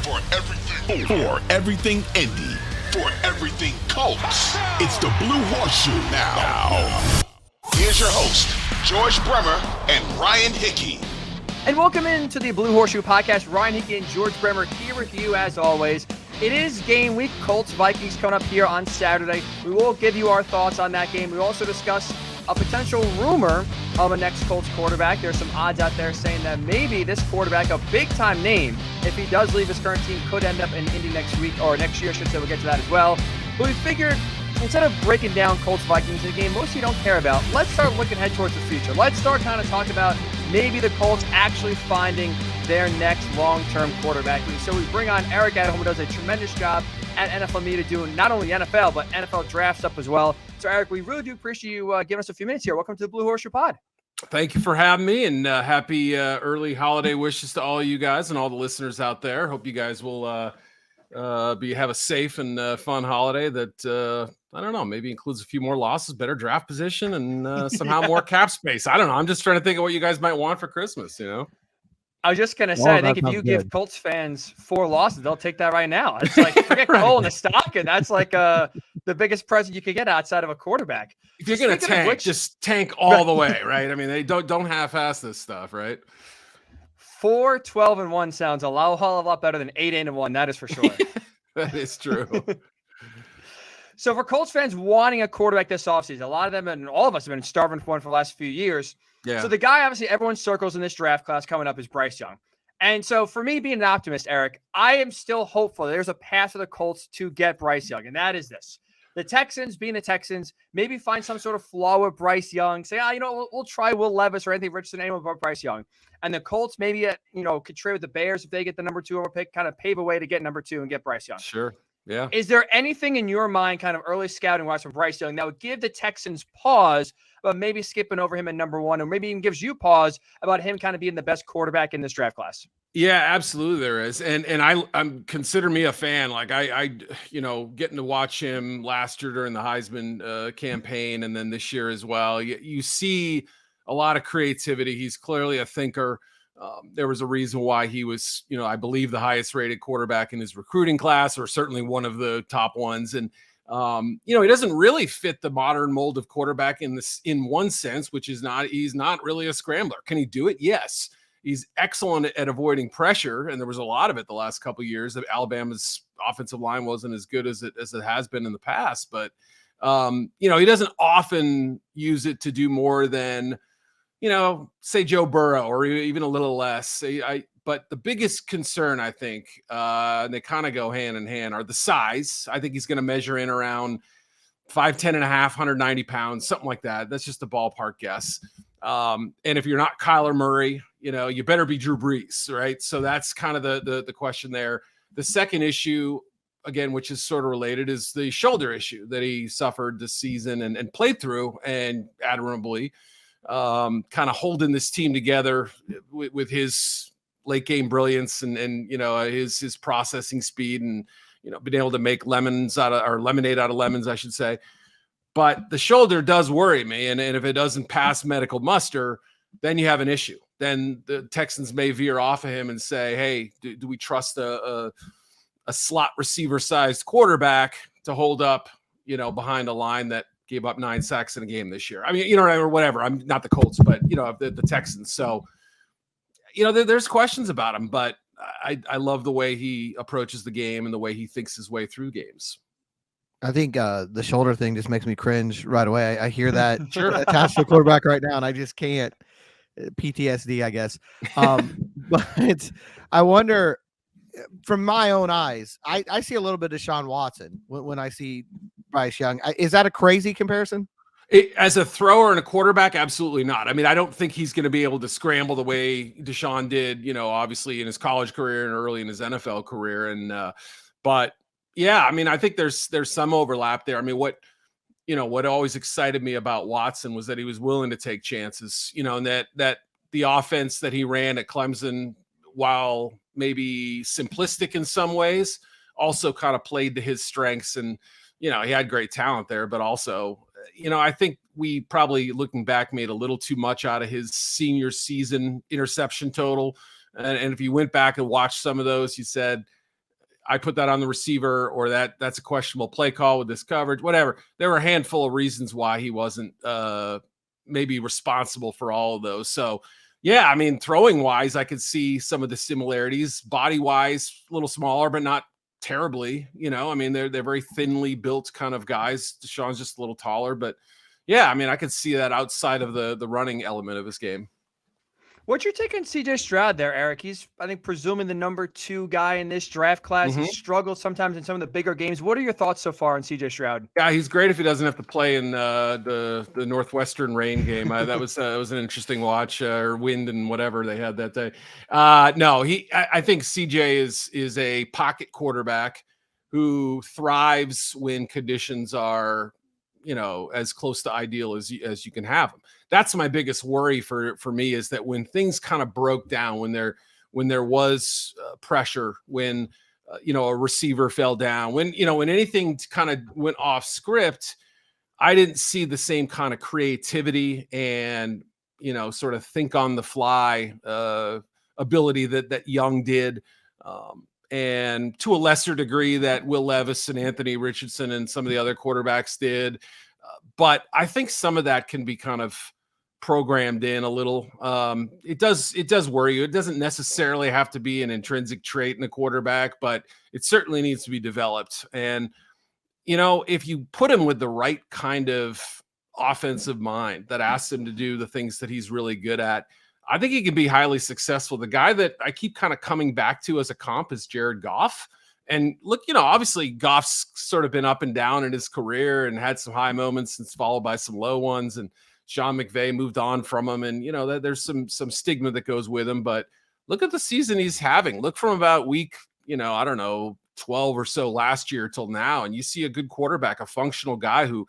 For everything Indy. For everything Colts. It's the Blue Horseshoe now. Here's your host, George Bremer and Ryan Hickey. And welcome into the Blue Horseshoe podcast. Ryan Hickey and George Bremer here with you as always. It is game week. Colts-Vikings coming up here on Saturday. We will give you our thoughts on that game. We also discuss a potential rumor of a next Colts quarterback. There's some odds out there saying that maybe this quarterback, a big-time name, if he does leave his current team, could end up in Indy next week, or next year, I should say. We'll get to that as well. But we figured, instead of breaking down Colts-Vikings in a game most of you don't care about, let's start looking ahead towards the future. Let's start kind of talking about maybe the Colts actually finding their next long-term quarterback. So we bring on Eric Edholm, who does a tremendous job at NFL Media doing not only NFL, but NFL draft stuff as well. So, Eric, we really do appreciate you giving us a few minutes here. Welcome to the Blue Horseshoe Pod. Thank you for having me, and happy early holiday wishes to all you guys and all the listeners out there. Hope you guys will have a safe and fun holiday that, I don't know, maybe includes a few more losses, better draft position, and somehow more cap space. I don't know. I'm just trying to think of what you guys might want for Christmas, you know? I was just going to say, I think if you give Colts fans 4 losses, they'll take that right now. It's like, forget Cole in the stock, and that's like the biggest present you could get outside of a quarterback. If you're going to tank, just tank all the way, right? I mean, they don't half-ass this stuff, right? 4-12-1 sounds a whole lot better than 8-1. That is for sure. That is true. So for Colts fans wanting a quarterback this offseason, a lot of them and all of us have been starving for one for the last few years. Yeah. So the guy, obviously, everyone circles in this draft class coming up is Bryce Young. And so for me being an optimist, Eric, I am still hopeful there's a path for the Colts to get Bryce Young. And that is this. The Texans, being the Texans, maybe find some sort of flaw with Bryce Young. Say, we'll try Will Levis or Anthony Richardson, anyone but Bryce Young. And the Colts maybe, could trade with the Bears if they get the number 2 overall pick, kind of pave a way to get number 2 and get Bryce Young. Sure. Yeah. Is there anything in your mind, kind of early scouting wise from Bryce Young, that would give the Texans pause about maybe skipping over him at number 1, or maybe even gives you pause about him kind of being the best quarterback in this draft class? Yeah, absolutely there is. And I'm consider me a fan. Like I getting to watch him last year during the Heisman campaign, and then this year as well. You see a lot of creativity. He's clearly a thinker. There was a reason why he was, I believe the highest rated quarterback in his recruiting class, or certainly one of the top ones. And, he doesn't really fit the modern mold of quarterback in one sense, which is he's not really a scrambler. Can he do it? Yes. He's excellent at avoiding pressure. And there was a lot of it the last couple of years. Alabama's offensive line wasn't as good as it has been in the past, but, he doesn't often use it to do more than, say Joe Burrow, or even a little less. But the biggest concern, I think, and they kind of go hand in hand, are the size. I think he's going to measure in around 5'10 and a half, 190 pounds, something like that. That's just a ballpark guess. And if you're not Kyler Murray, you better be Drew Brees, right? So that's kind of the question there. The second issue, again, which is sort of related, is the shoulder issue that he suffered this season and played through, and admirably, kind of holding this team together with his late game brilliance and his processing speed, and being able to make lemonade out of lemons, I should say. But the shoulder does worry me, and if it doesn't pass medical muster, then you have an issue. Then the Texans may veer off of him and say, hey, do we trust a slot receiver sized quarterback to hold up behind a line that gave up 9 sacks in a game this year? I mean, or whatever. I'm not the Colts, but the Texans. So, there's questions about him, but I love the way he approaches the game and the way he thinks his way through games. I think the shoulder thing just makes me cringe right away. I hear that attached to the quarterback right now, and I just can't. PTSD, I guess. But I wonder, from my own eyes, I see a little bit of Deshaun Watson when I see Bryce Young. Is that a crazy comparison? As a thrower and a quarterback, absolutely not. I mean, I don't think he's going to be able to scramble the way Deshaun did, obviously in his college career and early in his NFL career. And but yeah, I mean, I think there's some overlap there. I mean, what always excited me about Watson was that he was willing to take chances, and that the offense that he ran at Clemson, while maybe simplistic in some ways, also kind of played to his strengths. And, he had great talent there, but also, I think we probably, looking back, made a little too much out of his senior season interception total. And if you went back and watched some of those, you said, I put that on the receiver, or that's a questionable play call with this coverage, whatever. There were a handful of reasons why he wasn't maybe responsible for all of those. So, yeah, I mean, throwing wise, I could see some of the similarities. Body wise, a little smaller, but not terribly. I mean, they're very thinly built kind of guys. Deshaun's just a little taller, but yeah, I mean, I could see that outside of the running element of his game. What's your take on CJ Stroud there, Eric? He's, I think, presuming the number 2 guy in this draft class. He struggles sometimes in some of the bigger games. What are your thoughts so far on CJ Stroud? Yeah, he's great if he doesn't have to play in the Northwestern rain game. That was an interesting watch, or wind and whatever they had that day. No, I think CJ is a pocket quarterback who thrives when conditions are, as close to ideal as you can have them. That's my biggest worry for me, is that when things kind of broke down, when there was pressure, when a receiver fell down, when anything kind of went off script, I didn't see the same kind of creativity and sort of think on the fly ability that Young did. And to a lesser degree that Will Levis and Anthony Richardson and some of the other quarterbacks did. But I think some of that can be kind of programmed in a little. It does worry you. It doesn't necessarily have to be an intrinsic trait in a quarterback, but it certainly needs to be developed. And, if you put him with the right kind of offensive mind that asks him to do the things that he's really good at, I think he can be highly successful. The guy that I keep kind of coming back to as a comp is Jared Goff. And look, obviously Goff's sort of been up and down in his career and had some high moments and followed by some low ones. And Sean McVay moved on from him. And, there's some stigma that goes with him. But look at the season he's having. Look from about week, 12 or so last year till now. And you see a good quarterback, a functional guy who,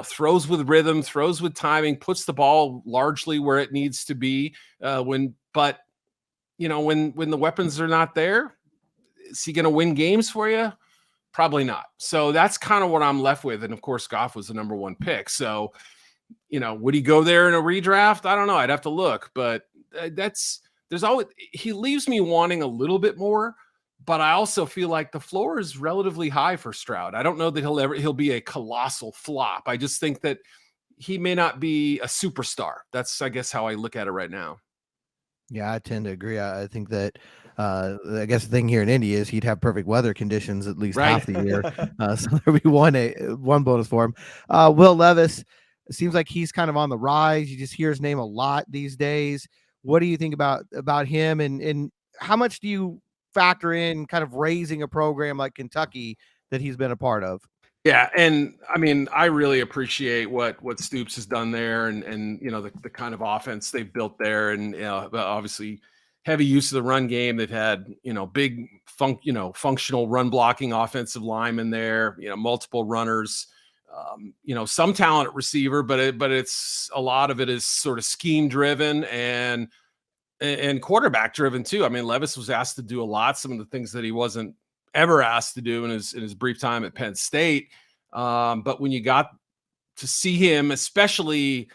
throws with rhythm, throws with timing, puts the ball largely where it needs to be. When the weapons are not there, is he going to win games for you? Probably not. So that's kind of what I'm left with. And of course, Goff was the number 1 pick. So, would he go there in a redraft? I don't know. I'd have to look, but he leaves me wanting a little bit more. But I also feel like the floor is relatively high for Stroud. I don't know that he'll be a colossal flop. I just think that he may not be a superstar. That's, I guess, how I look at it right now. Yeah, I tend to agree. I think that I guess the thing here in Indy is he'd have perfect weather conditions at least half the year. So there'd be one bonus for him. Will Levis, it seems like he's kind of on the rise. You just hear his name a lot these days. What do you think about him, and how much do you factor in kind of raising a program like Kentucky that he's been a part of? Yeah, and I mean, I really appreciate what Stoops has done there, and the kind of offense they've built there, and obviously heavy use of the run game. They've had big functional run blocking offensive linemen there, multiple runners, some talent at receiver, but it's a lot of it is sort of scheme driven and quarterback driven too. I mean, Levis was asked to do a lot, some of the things that he wasn't ever asked to do in his brief time at Penn State. But when you got to see him, especially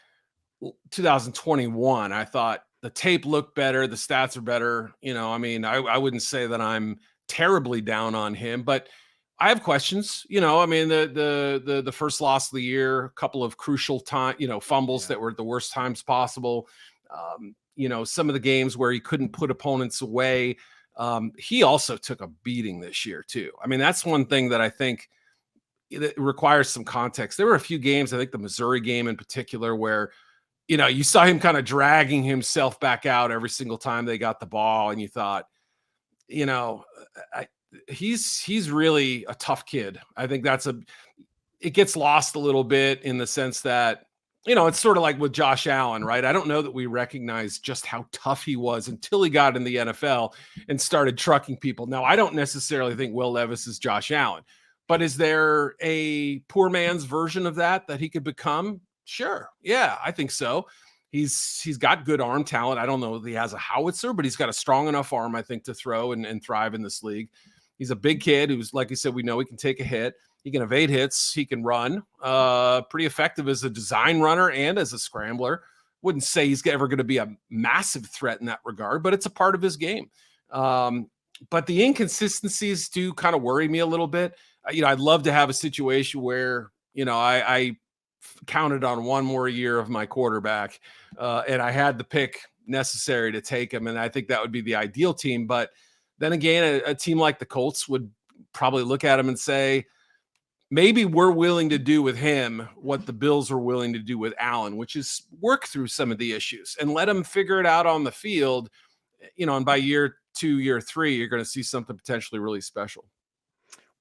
2021, I thought the tape looked better. The stats are better. I mean, I wouldn't say that I'm terribly down on him, but I have questions. I mean, the first loss of the year, a couple of crucial fumbles that were at the worst times possible. Some of the games where he couldn't put opponents away. He also took a beating this year too. I mean, that's one thing that I think it requires some context. There were a few games, I think the Missouri game in particular, where, you saw him kind of dragging himself back out every single time they got the ball. And you thought, he's really a tough kid. I think it gets lost a little bit in the sense that, it's sort of like with Josh Allen, right? I don't know that we recognize just how tough he was until he got in the NFL and started trucking people. Now, I don't necessarily think Will Levis is Josh Allen, but is there a poor man's version of that he could become? Sure. Yeah, I think so. He's got good arm talent. I don't know if he has a howitzer, but he's got a strong enough arm, I think, to throw and thrive in this league. He's a big kid who's, like I said, we know he can take a hit. He can evade hits. He can run. Pretty effective as a design runner and as a scrambler. Wouldn't say he's ever going to be a massive threat in that regard, but it's a part of his game. but the inconsistencies do kind of worry me a little bit. I'd love to have a situation where, I counted on one more year of my quarterback and I had the pick necessary to take him. And I think that would be the ideal team. But then again, a team like the Colts would probably look at him and say, maybe we're willing to do with him what the Bills were willing to do with Allen, which is work through some of the issues and let him figure it out on the field. And by year 2, year 3, you're going to see something potentially really special.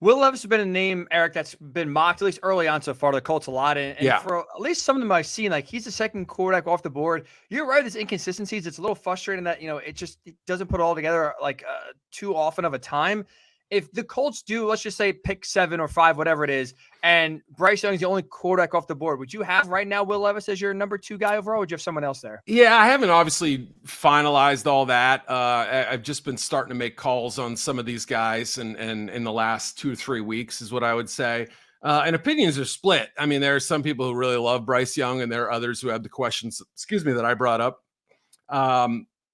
Will Levis has been a name, Eric, that's been mocked, at least early on so far, the Colts a lot. And for at least some of them I've seen, like he's the second quarterback off the board. You're right, there's inconsistencies. It's a little frustrating that, it doesn't put it all together like too often of a time. If the Colts do, let's just say pick 7 or 5, whatever it is, and Bryce Young is the only quarterback off the board, would you have right now Will Levis as your number 2 guy overall, or would you have someone else there? Yeah, I haven't obviously finalized all that. I've just been starting to make calls on some of these guys and in the last 2 or 3 weeks is what I would say. And opinions are split. I mean, there are some people who really love Bryce Young, and there are others who have the questions, that I brought up.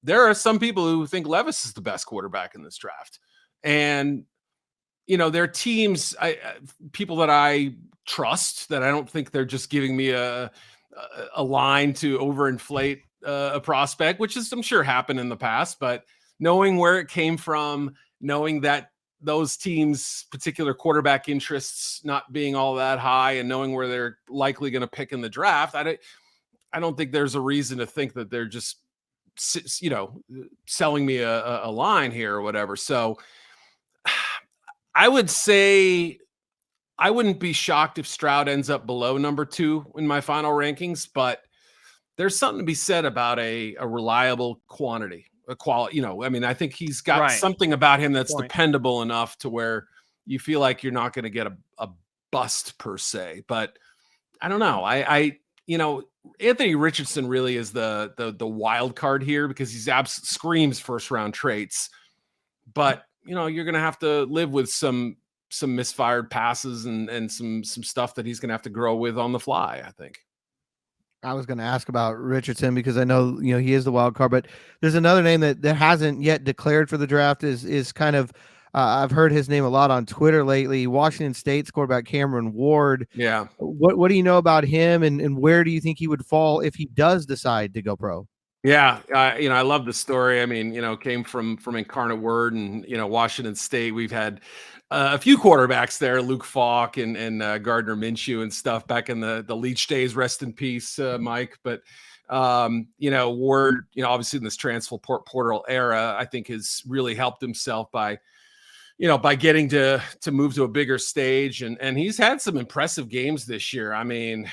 There are some people who think Levis is the best quarterback in this draft. And, there are teams, people that I trust, that I don't think they're just giving me a line to overinflate a prospect, which is, I'm sure, happened in the past. But knowing where it came from, knowing that those teams' particular quarterback interests not being all that high, and knowing where they're likely going to pick in the draft, I don't think there's a reason to think that they're just, selling me a line here or whatever. So I would say I wouldn't be shocked if Stroud ends up below number 2 in my final rankings, but there's something to be said about a reliable quantity, a quality. I think he's got something about him that's dependable enough to where you feel like you're not going to get a bust per se. But I don't know. Anthony Richardson really is the wild card here, because he's screams first round traits, but you're going to have to live with some misfired passes and some stuff that he's going to have to grow with on the fly, I think. I was going to ask about Richardson because I know, he is the wild card, but there's another name that hasn't yet declared for the draft is kind of, I've heard his name a lot on Twitter lately. Washington State's quarterback Cameron Ward. Yeah. What do you know about him, and where do you think he would fall if he does decide to go pro? Yeah. I love the story. I mean, came from Incarnate Word and, Washington State. We've had a few quarterbacks there, Luke Falk and Gardner Minshew and stuff back in the Leach days. Rest in peace, Mike. But, Ward, obviously in this transfer portal era, I think has really helped himself by getting to move to a bigger stage. And he's had some impressive games this year. I mean,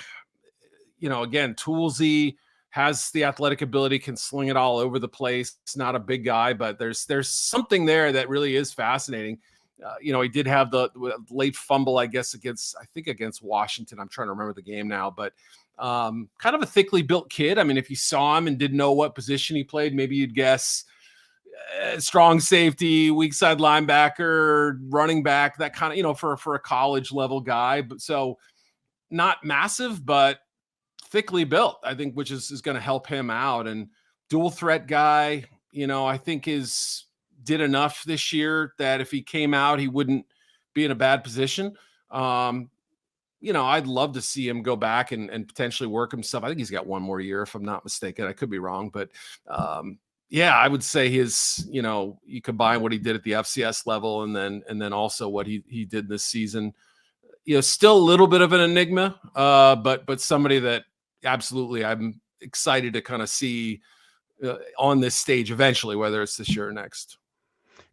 again, toolsy, has the athletic ability, can sling it all over the place. It's not a big guy, but there's something there that really is fascinating. He did have the late fumble, I guess, against Washington. I'm trying to remember the game now, but kind of a thickly built kid. I mean, if you saw him and didn't know what position he played, maybe you'd guess strong safety, weak side linebacker, running back, that kind of, for a college level guy. But so not massive, but thickly built, I think, which is going to help him out. And dual threat guy, I think did enough this year that if he came out, he wouldn't be in a bad position. I'd love to see him go back and potentially work himself. I think he's got one more year, if I'm not mistaken. I could be wrong, but I would say his, you combine what he did at the FCS level and then also what he did this season, still a little bit of an enigma, but somebody that absolutely I'm excited to kind of see on this stage eventually, whether it's this year or next.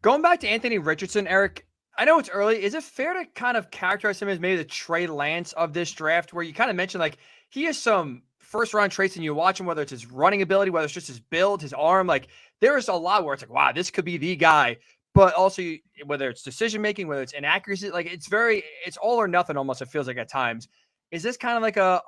Going back to Anthony Richardson, Eric, I know it's early. Is it fair to kind of characterize him as maybe the Trey Lance of this draft, where you kind of mentioned like he has some first round traits and you watch him, whether it's his running ability, whether it's just his build, his arm, like there is a lot where it's like, wow, this could be the guy. But also whether it's decision making, whether it's inaccuracy, like it's all or nothing almost, it feels like at times. Is this kind of like a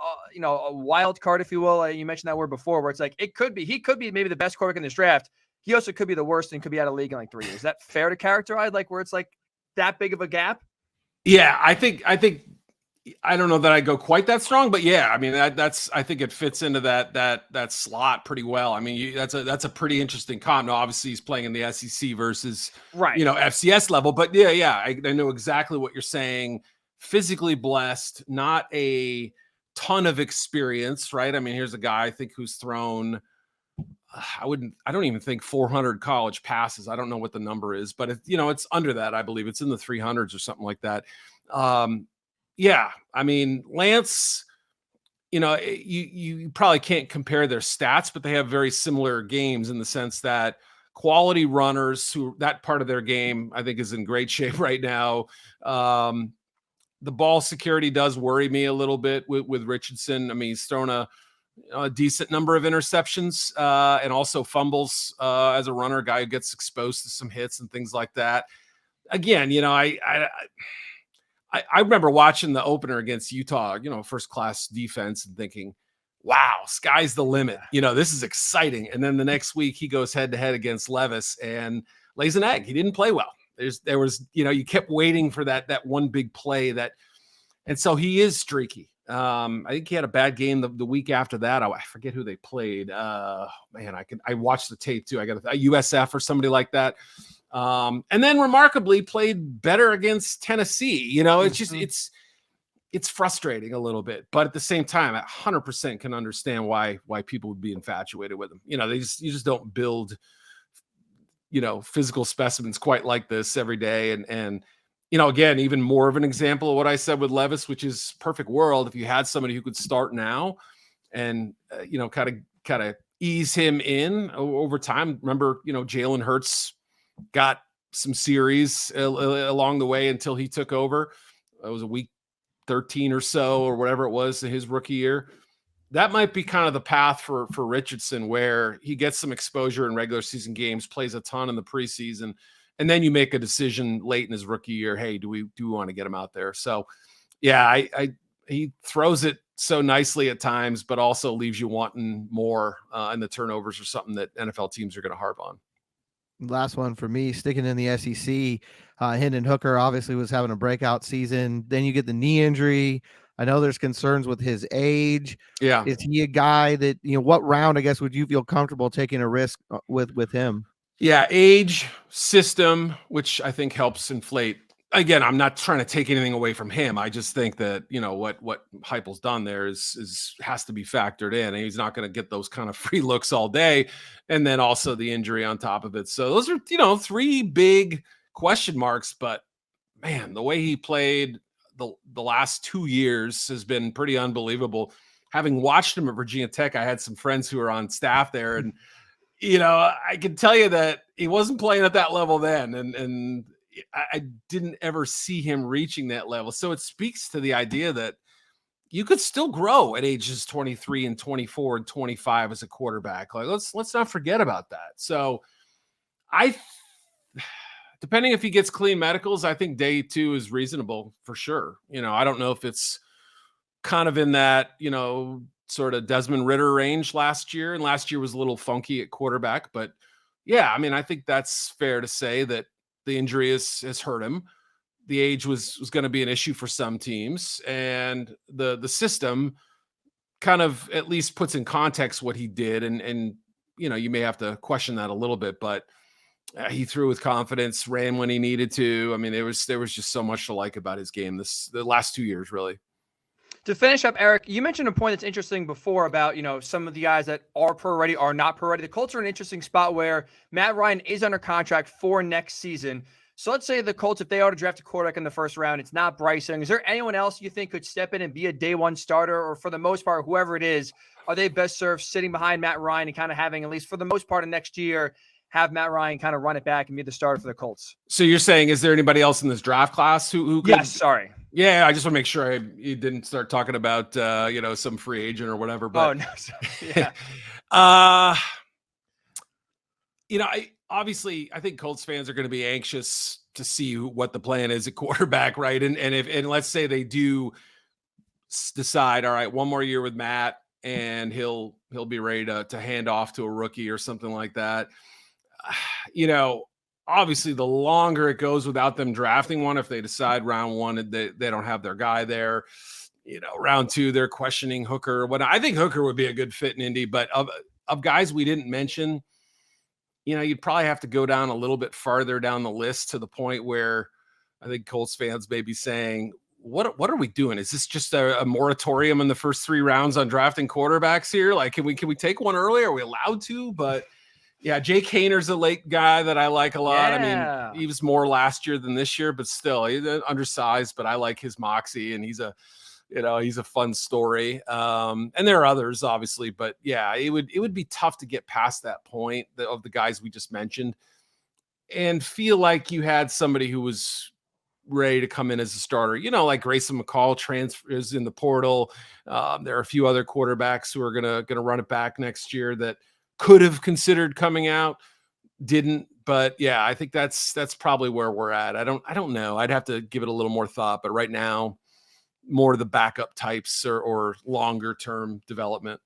wild card, if you will? You mentioned that word before, where it's like he could be maybe the best quarterback in this draft. He also could be the worst and could be out of league in like 3 years. Is that fair to characterize, like where it's like that big of a gap? Yeah, I think I don't know that I go quite that strong, but yeah, I mean that's I think it fits into that slot pretty well. I mean, that's a pretty interesting comp. Now, obviously, he's playing in the SEC versus Right. FCS level, but yeah, I know exactly what you're saying. Physically blessed, not a ton of experience, right? I mean, here's a guy I think who's thrown. I don't even think 400 college passes. I don't know what the number is, but it's under that. I believe it's in the 300s or something like that. Yeah, I mean, Lance, you probably can't compare their stats, but they have very similar games in the sense that quality runners who that part of their game, I think, is in great shape right now. The ball security does worry me a little bit with Richardson. I mean, he's thrown a decent number of interceptions and also fumbles as a runner, guy who gets exposed to some hits and things like that. Again, I remember watching the opener against Utah, first class defense, and thinking, wow, sky's the limit. This is exciting. And then the next week he goes head to head against Levis and lays an egg. He didn't play well. There was, you kept waiting for that one big play and so he is streaky. I think he had a bad game the week after that. I forget who they played. I watched the tape too. I got a USF or somebody like that. And then remarkably played better against Tennessee. It's just, it's frustrating a little bit, but at the same time, I 100% can understand why people would be infatuated with him. You just don't build, physical specimens quite like this every day. And, again, even more of an example of what I said with Levis, which is perfect world. If you had somebody who could start now and, kind of ease him in over time. Remember, Jalen Hurts got some series along the way until he took over. It was a week 13 or so, or whatever it was in his rookie year. That might be kind of the path for Richardson, where he gets some exposure in regular season games, plays a ton in the preseason, and then you make a decision late in his rookie year. Hey, do we want to get him out there? So, yeah, he throws it so nicely at times, but also leaves you wanting more, and the turnovers are something that NFL teams are going to harp on. Last one for me, sticking in the SEC. Hendon Hooker obviously was having a breakout season. Then you get the knee injury. I know there's concerns with his age. Yeah. Is he a guy that, what round, I guess, would you feel comfortable taking a risk with him? Yeah. Age, system, which I think helps inflate. Again, I'm not trying to take anything away from him. I just think that, what Heupel's done there has to be factored in, and he's not going to get those kind of free looks all day. And then also the injury on top of it. So those are, three big question marks, but man, the way he played the last 2 years has been pretty unbelievable. Having watched him at Virginia Tech, I had some friends who are on staff there, and, I can tell you that he wasn't playing at that level then. And I didn't ever see him reaching that level. So it speaks to the idea that you could still grow at ages 23 and 24 and 25 as a quarterback. Like, let's not forget about that. So depending if he gets clean medicals, I think day 2 is reasonable for sure. I don't know if it's kind of in that, sort of Desmond Ridder range last year. And last year was a little funky at quarterback, but yeah, I mean, I think that's fair to say that the injury has hurt him. The age was going to be an issue for some teams, and the system kind of at least puts in context what he did. And you may have to question that a little bit, but he threw with confidence, ran when he needed to. I mean, there was just so much to like about his game the last 2 years, really. To finish up, Eric, you mentioned a point that's interesting before about, some of the guys that are pro ready, are not pro ready. The Colts are in an interesting spot where Matt Ryan is under contract for next season. So let's say the Colts, if they are to draft a quarterback in the first round, it's not Bryce Young. Is there anyone else you think could step in and be a day one starter? Or for the most part, whoever it is, are they best served sitting behind Matt Ryan and kind of having, at least for the most part of next year, have Matt Ryan kind of run it back and be the starter for the Colts? So you're saying, is there anybody else in this draft class who could? Yes, sorry. Yeah, I just want to make sure you didn't start talking about some free agent or whatever. But oh no, sorry. Yeah. I think Colts fans are going to be anxious to see what the plan is at quarterback, right? And let's say they do decide, all right, one more year with Matt, and he'll be ready to hand off to a rookie or something like that. obviously the longer it goes without them drafting one, if they decide round one they don't have their guy there, round two they're questioning Hooker. What I think Hooker would be a good fit in Indy, but of guys we didn't mention, you'd probably have to go down a little bit farther down the list to the point where I think Colts fans may be saying, what are we doing? Is this just a moratorium in the first 3 rounds on drafting quarterbacks here? Like, can we take one early? Are we allowed to? But yeah, Jake Hayner's a late guy that I like a lot. Yeah. I mean, he was more last year than this year, but still he's undersized, but I like his moxie, and he's a fun story. And there are others obviously, but yeah, it would be tough to get past that point of the guys we just mentioned and feel like you had somebody who was ready to come in as a starter, like Grayson McCall transfers in the portal. There are a few other quarterbacks who are gonna run it back next year that could have considered coming out, didn't. But yeah, I think that's probably where we're at. I don't know. I'd have to give it a little more thought, but right now, more of the backup types or longer term development.